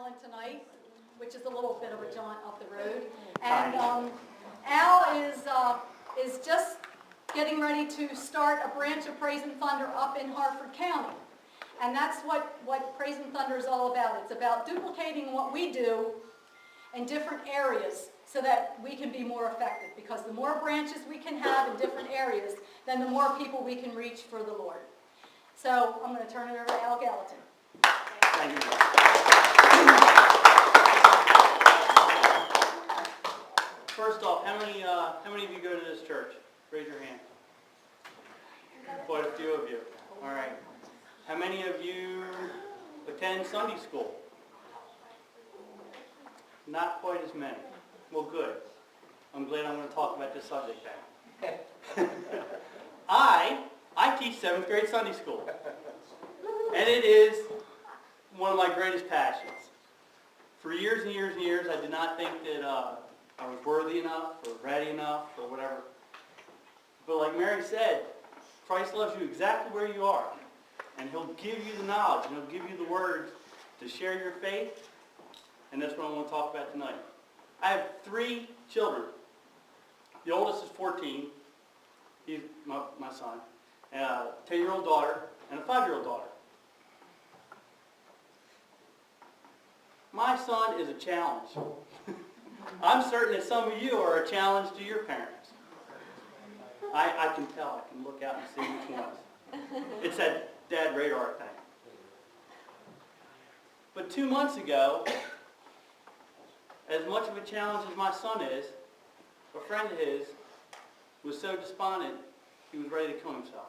Allen tonight, which is a little bit of a jaunt up the road. And Al is just getting ready to start a branch of Praise and Thunder up in Harford County. And that's what Praise and Thunder is all about. It's about duplicating what we do in different areas so that we can be more effective. Because the more branches we can have in different areas, then the more people we can reach for the Lord. So I'm going to turn it over to Al Gallatin. Thank you. First off, how many of you go to this church? Raise your hand. Quite a few of you. All right. How many of you attend Sunday school? Not quite as many. Well, good. I'm glad I'm going to talk about this subject then. I teach 7th grade Sunday school. And it is one of my greatest passions. For years and years and years, I did not think that I was worthy enough or ready enough or whatever. But like Mary said, Christ loves you exactly where you are. And He'll give you the knowledge and He'll give you the words to share your faith. And that's what I want to talk about tonight. I have 3 children. The oldest is 14. He's my son. A 10-year-old daughter and a 5-year-old daughter. My son is a challenge. I'm certain that some of you are a challenge to your parents. I can tell. I can look out and see which ones. It's that dad radar thing. But 2 months ago, as much of a challenge as my son is, a friend of his was so despondent he was ready to kill himself.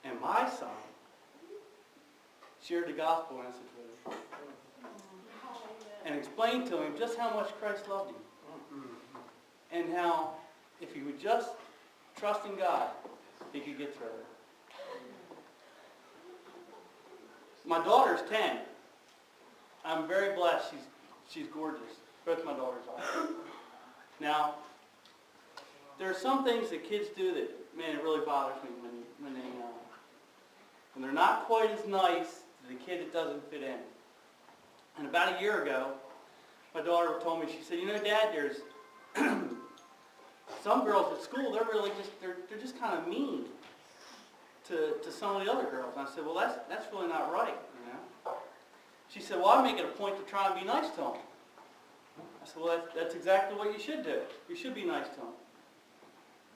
And my son shared the gospel message with him and explained to him just how much Christ loved him and how if he would just trust in God, he could get through it. My daughter's 10. I'm very blessed. She's gorgeous. Both my daughters are. Now, there are some things that kids do that, man, it really bothers me when they're not quite as nice to the kid that doesn't fit in. And about a year ago, my daughter told me, she said, you know, Dad, there's some girls at school, they're really just, they're just kind of mean to some of the other girls. And I said, well, that's really not right, you know. She said, well, I make it a point to try and be nice to them. I said, well, that's exactly what you should do. You should be nice to them.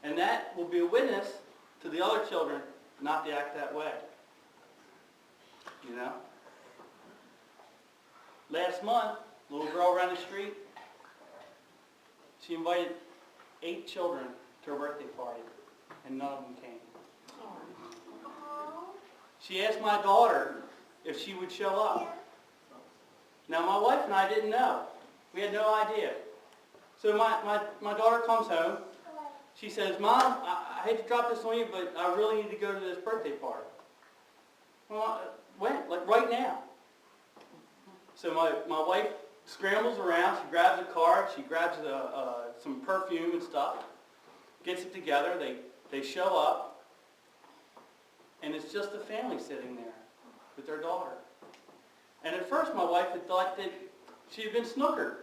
And that will be a witness to the other children not to act that way. You know? Last month, a little girl ran the street. She invited 8 children to her birthday party, and none of them came. She asked my daughter if she would show up. Now, my wife and I didn't know. We had no idea. So my daughter comes home. She says, Mom, I hate to drop this on you, but I really need to go to this birthday party. Well, when? Like right now. So my wife scrambles around. She grabs a card. She grabs some perfume and stuff. Gets it together. They show up. And it's just a family sitting there with their daughter. And at first my wife had thought that she had been snookered.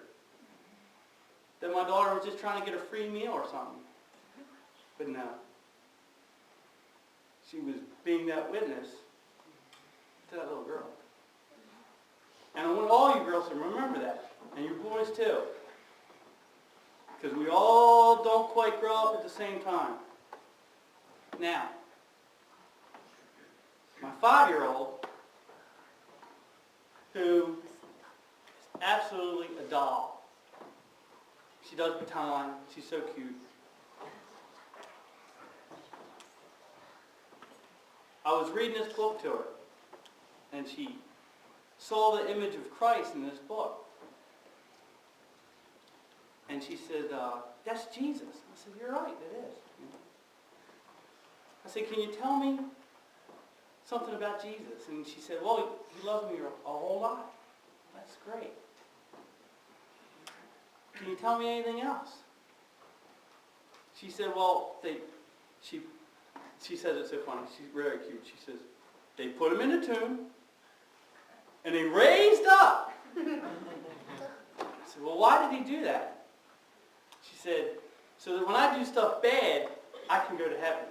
That my daughter was just trying to get a free meal or something. But no. She was being that witness to that little girl. And I want all you girls to remember that. And you boys too. Because we all don't quite grow up at the same time. Now, my 5-year-old, who is absolutely a doll. She does baton. She's so cute. I was reading this book to her, and she saw the image of Christ in this book. And she said, that's Jesus. I said, you're right, it is. I said, can you tell me something about Jesus? And she said, well, He loves me a whole lot. That's great. Can you tell me anything else? She said, well, she says it so funny. She's very cute. She says, they put him in a tomb, And they raised up. I said, well, why did he do that? She said, so that when I do stuff bad, I can go to heaven.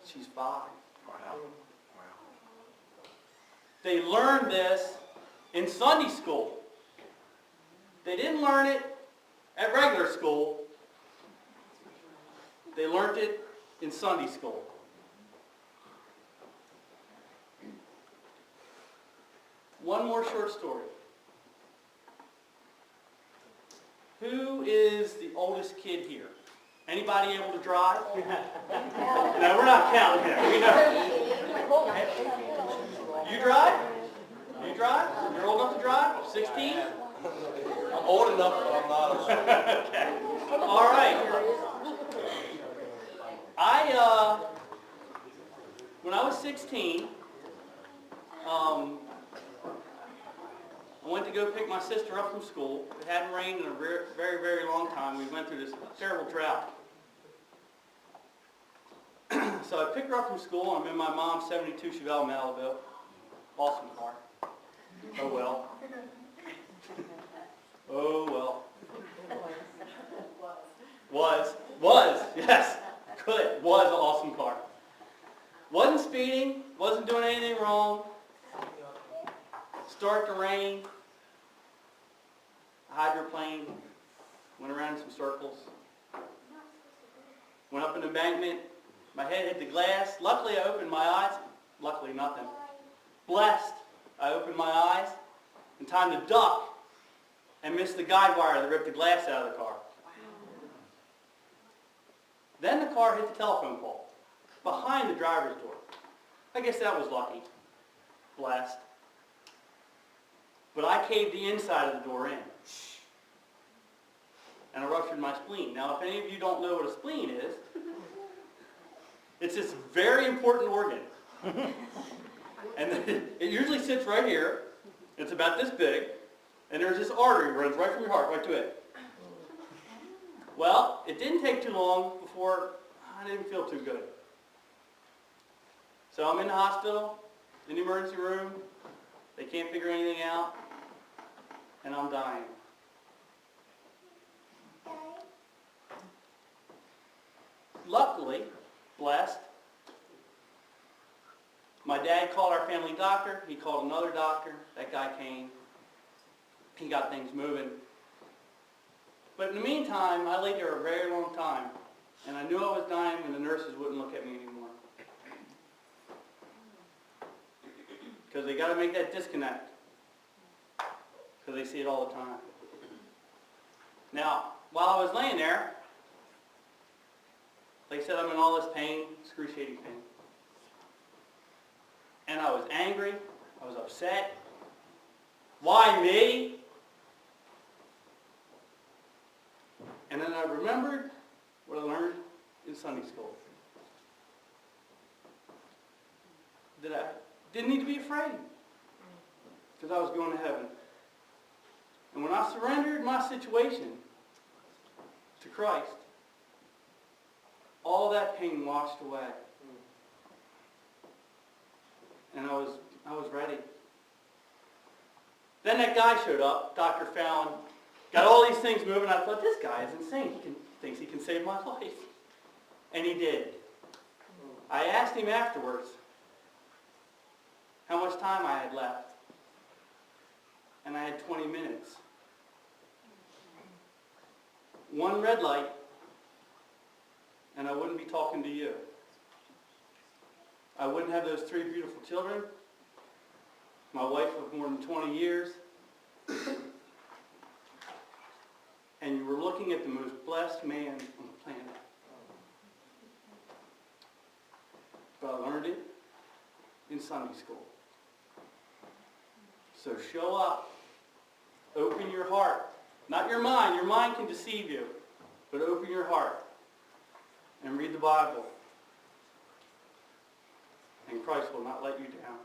She's 5. Wow. They learned this in Sunday school. They didn't learn it at regular school. They learned it in Sunday school. One more short story. Who is the oldest kid here? Anybody able to drive? No, we're not counting here. We know. You drive? You drive? You're old enough to drive? 16? I'm old enough, but I'm not. Okay. All right. When I was 16, I went to go pick my sister up from school. It hadn't rained in a very, very, very long time. We went through this terrible drought. So I picked her up from school. I'm in my mom's 72 Chevelle Malibu. Awesome car. Oh well. Oh well. Was, yes. Good. Was an awesome car. Wasn't speeding, wasn't doing anything wrong. Start to rain. Hydroplane. Went around in some circles. Went up an embankment. My head hit the glass. Luckily I opened my eyes. Luckily nothing. Blessed. I opened my eyes in time to duck and miss the guide wire that ripped the glass out of the car. Then the car hit the telephone pole behind the driver's door. I guess that was lucky. Blessed. But I caved the inside of the door in. And I ruptured my spleen. Now, if any of you don't know what a spleen is, it's this very important organ. And it usually sits right here. It's about this big. And there's this artery that runs right from your heart, right to it. Well, it didn't take too long before I didn't feel too good. So I'm in the hospital, in the emergency room. They can't figure anything out. And I'm dying. Luckily, blessed, my dad called our family doctor. He called another doctor. That guy came. He got things moving. But in the meantime, I laid there a very long time. And I knew I was dying and the nurses wouldn't look at me anymore. Because they got to make that disconnect. Because they see it all the time. Now, while I was laying there, they said I'm in all this pain, excruciating pain. And I was angry. I was upset. Why me? And then I remembered what I learned in Sunday school. That I didn't need to be afraid. Because I was going to heaven. And when I surrendered my situation to Christ, all that pain washed away. And I was ready. Then that guy showed up, Dr. Fallon, got all these things moving. I thought, this guy is insane. He thinks he can save my life. And he did. I asked him afterwards how much time I had left. And I had 20 minutes. One red light, and I wouldn't be talking to you. I wouldn't have those 3 beautiful children, my wife of more than 20 years, and you were looking at the most blessed man on the planet. But I learned it in Sunday school. So show up. Open your heart. Not your mind. Your mind can deceive you. But open your heart and read the Bible. And Christ will not let you down.